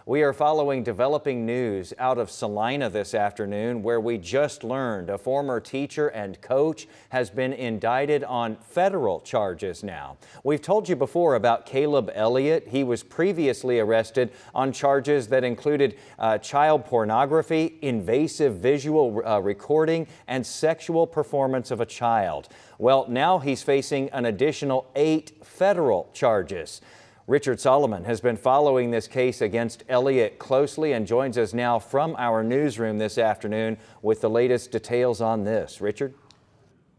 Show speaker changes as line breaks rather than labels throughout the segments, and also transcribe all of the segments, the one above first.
We are following developing news out of Celina this afternoon, where we just learned a former teacher and coach has been indicted on federal charges now. We've told you before about Caleb Elliott. He was previously arrested on charges that included child pornography, invasive visual recording, and sexual performance of a child. Well, now he's facing an additional 8 federal charges. Richard Solomon has been following this case against Elliott closely and joins us now from our newsroom this afternoon with the latest details on this. Richard?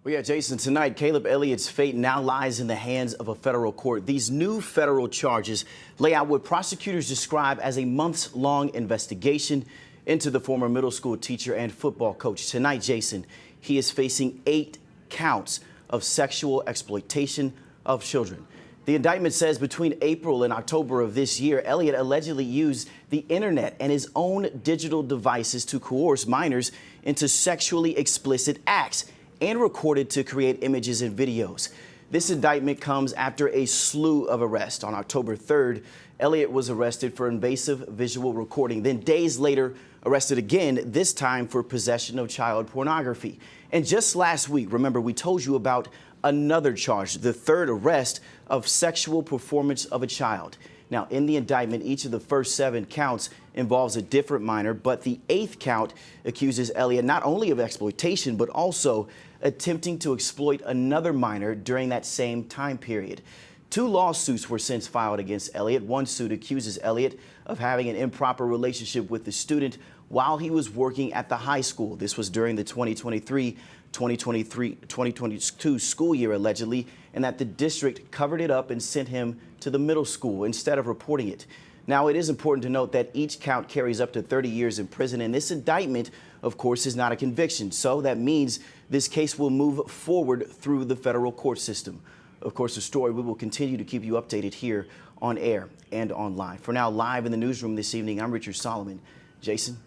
Well, yeah, Jason, tonight Caleb Elliott's fate now lies in the hands of a federal court. These new federal charges lay out what prosecutors describe as a months-long investigation into the former middle school teacher and football coach. Tonight, Jason, he is facing 8 counts of sexual exploitation of children. The indictment says between April and October of this year, Elliott allegedly used the internet and his own digital devices to coerce minors into sexually explicit acts and recorded to create images and videos. This indictment comes after a slew of arrests. On October 3rd, Elliott was arrested for invasive visual recording, then days later arrested again, this time for possession of child pornography. And just last week, remember, we told you about another charge, the 3rd arrest of sexual performance of a child. Now, in the indictment, each of the first 7 counts involves a different minor, but the 8th count accuses Elliott not only of exploitation, but also attempting to exploit another minor during that same time period. 2 lawsuits were since filed against Elliott. One suit accuses Elliott of having an improper relationship with the student while he was working at the high school. This was during the 2022 school year, allegedly, and that the district covered it up and sent him to the middle school instead of reporting it. Now, it is important to note that each count carries up to 30 years in prison, and this indictment, of course, is not a conviction. So that means this case will move forward through the federal court system. Of course, the story, we will continue to keep you updated here on air and online. For now, live in the newsroom this evening, I'm Richard Solomon. Jason?